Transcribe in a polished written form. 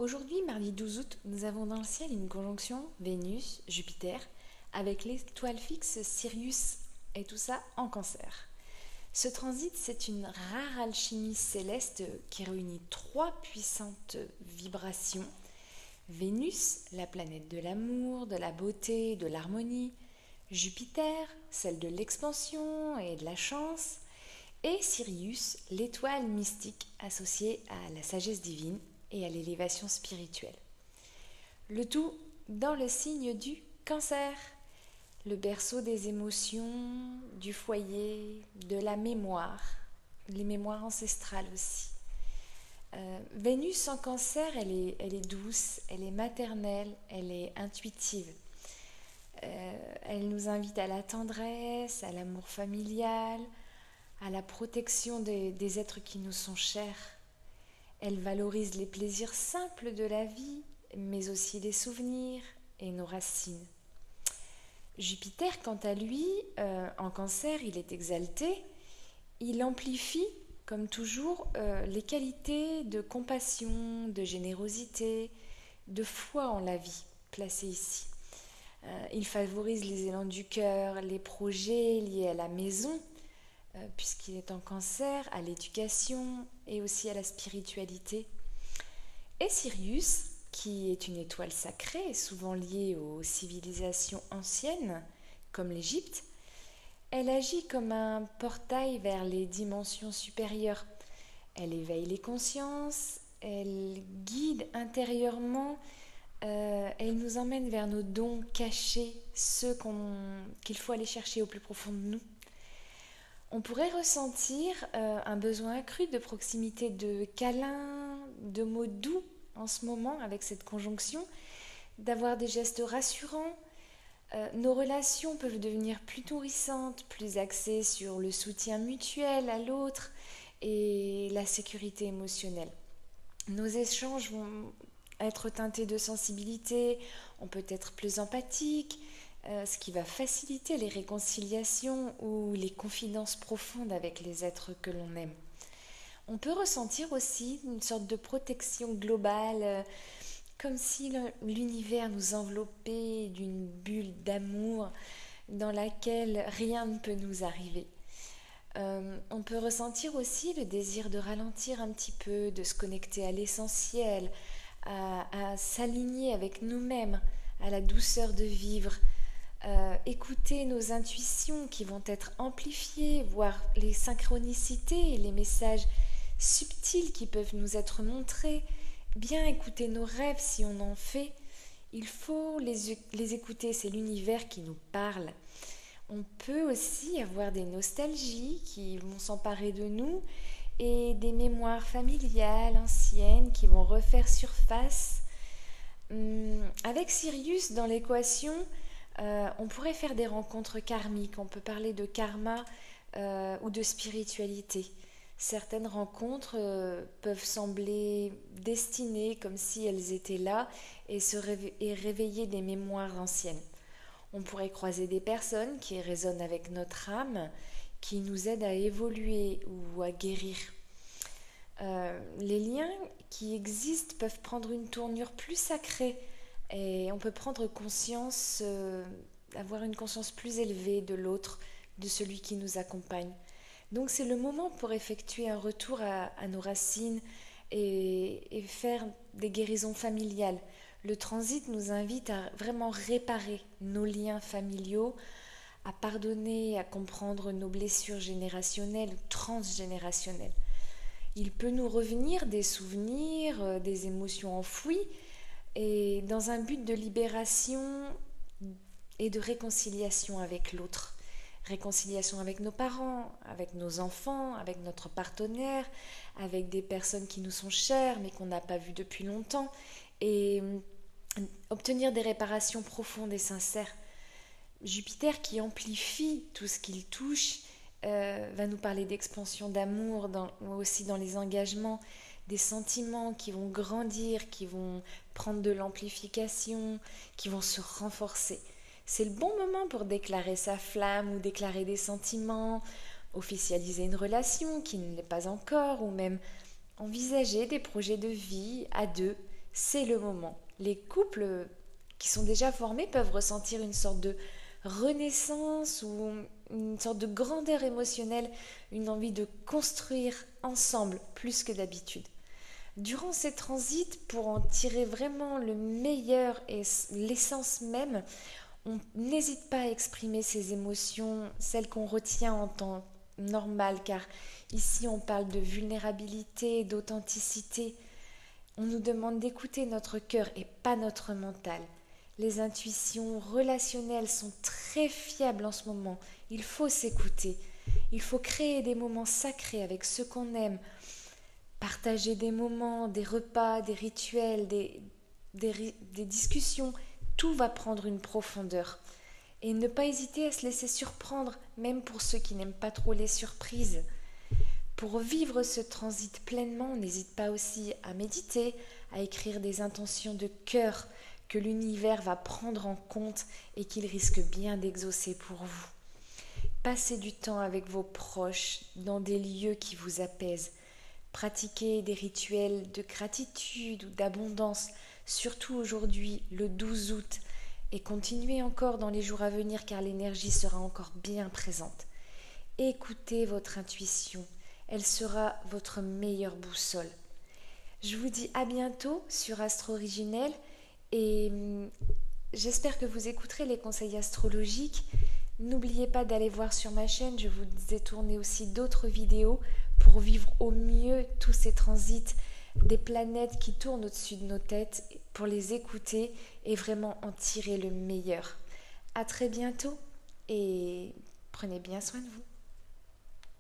Aujourd'hui, mardi 12 août, nous avons dans le ciel une conjonction Vénus-Jupiter avec l'étoile fixe Sirius et tout ça en Cancer. Ce transit, c'est une rare alchimie céleste qui réunit trois puissantes vibrations. Vénus, la planète de l'amour, de la beauté, de l'harmonie. Jupiter, celle de l'expansion et de la chance. Et Sirius, l'étoile mystique associée à la sagesse divine et à l'élévation spirituelle. Le tout dans le signe du Cancer, le berceau des émotions, du foyer, de la mémoire, les mémoires ancestrales aussi. Vénus en Cancer, elle est douce, elle est maternelle, elle est intuitive. Elle nous invite à la tendresse, à l'amour familial, à la protection des êtres qui nous sont chers. Elle valorise les plaisirs simples de la vie, mais aussi les souvenirs et nos racines. Jupiter, quant à lui, en Cancer, il est exalté. Il amplifie, comme toujours, les qualités de compassion, de générosité, de foi en la vie, placées ici. Il favorise les élans du cœur, les projets liés à la maison, puisqu'il est en Cancer, à l'éducation et aussi à la spiritualité. Et Sirius, qui est une étoile sacrée, souvent liée aux civilisations anciennes, comme l'Égypte, elle agit comme un portail vers les dimensions supérieures. Elle éveille les consciences, elle guide intérieurement, elle nous emmène vers nos dons cachés, ceux qu'il faut aller chercher au plus profond de nous. On pourrait ressentir un besoin accru de proximité, de câlins, de mots doux en ce moment avec cette conjonction, d'avoir des gestes rassurants. Nos relations peuvent devenir plus nourrissantes, plus axées sur le soutien mutuel à l'autre et la sécurité émotionnelle. Nos échanges vont être teintés de sensibilité, on peut être plus empathique, ce qui va faciliter les réconciliations ou les confidences profondes avec les êtres que l'on aime. On peut ressentir aussi une sorte de protection globale, comme si l'univers nous enveloppait d'une bulle d'amour dans laquelle rien ne peut nous arriver. On peut ressentir aussi le désir de ralentir un petit peu, de se connecter à l'essentiel, à s'aligner avec nous-mêmes, à la douceur de vivre, écouter nos intuitions qui vont être amplifiées, voir les synchronicités et les messages subtils qui peuvent nous être montrés, bien écouter nos rêves si on en fait. Il faut les écouter, c'est l'univers qui nous parle. On peut aussi avoir des nostalgies qui vont s'emparer de nous et des mémoires familiales anciennes qui vont refaire surface. Avec Sirius dans l'équation, on pourrait faire des rencontres karmiques, on peut parler de karma ou de spiritualité. Certaines rencontres peuvent sembler destinées comme si elles étaient là et réveiller des mémoires anciennes. On pourrait croiser des personnes qui résonnent avec notre âme, qui nous aident à évoluer ou à guérir. Les liens qui existent peuvent prendre une tournure plus sacrée et on peut prendre conscience, avoir une conscience plus élevée de l'autre, de celui qui nous accompagne. Donc c'est le moment pour effectuer un retour à nos racines et faire des guérisons familiales. Le transit nous invite à vraiment réparer nos liens familiaux, à pardonner, à comprendre nos blessures générationnelles ou transgénérationnelles. Il peut nous revenir des souvenirs, des émotions enfouies, et dans un but de libération et de réconciliation avec l'autre. Réconciliation avec nos parents, avec nos enfants, avec notre partenaire, avec des personnes qui nous sont chères mais qu'on n'a pas vues depuis longtemps, et obtenir des réparations profondes et sincères. Jupiter qui amplifie tout ce qu'il touche va nous parler d'expansion d'amour, aussi dans les engagements, des sentiments qui vont grandir, qui vont prendre de l'amplification, qui vont se renforcer. C'est le bon moment pour déclarer sa flamme ou déclarer des sentiments, officialiser une relation qui ne l'est pas encore, ou même envisager des projets de vie à deux c'est le moment. Les couples qui sont déjà formés peuvent ressentir une sorte de renaissance ou une sorte de grandeur émotionnelle, une envie de construire ensemble plus que d'habitude. Durant ces transits, pour en tirer vraiment le meilleur et l'essence même, on n'hésite pas à exprimer ses émotions, celles qu'on retient en temps normal, car ici on parle de vulnérabilité, d'authenticité. On nous demande d'écouter notre cœur et pas notre mental. Les intuitions relationnelles sont très fiables en ce moment. Il faut s'écouter. Il faut créer des moments sacrés avec ceux qu'on aime. Partager des moments, des repas, des rituels, des discussions. Tout va prendre une profondeur. Et ne pas hésiter à se laisser surprendre, même pour ceux qui n'aiment pas trop les surprises. Pour vivre ce transit pleinement, n'hésite pas aussi à méditer, à écrire des intentions de cœur que l'univers va prendre en compte et qu'il risque bien d'exaucer pour vous. Passez du temps avec vos proches dans des lieux qui vous apaisent. Pratiquez des rituels de gratitude ou d'abondance, surtout aujourd'hui, le 12 août, et continuez encore dans les jours à venir car l'énergie sera encore bien présente. Écoutez votre intuition, elle sera votre meilleure boussole. Je vous dis à bientôt sur Astro Originel et j'espère que vous écouterez les conseils astrologiques. N'oubliez pas d'aller voir sur ma chaîne, je vous ai tourné aussi d'autres vidéos pour vivre au mieux tous ces transits des planètes qui tournent au-dessus de nos têtes, pour les écouter et vraiment en tirer le meilleur. À très bientôt et prenez bien soin de vous.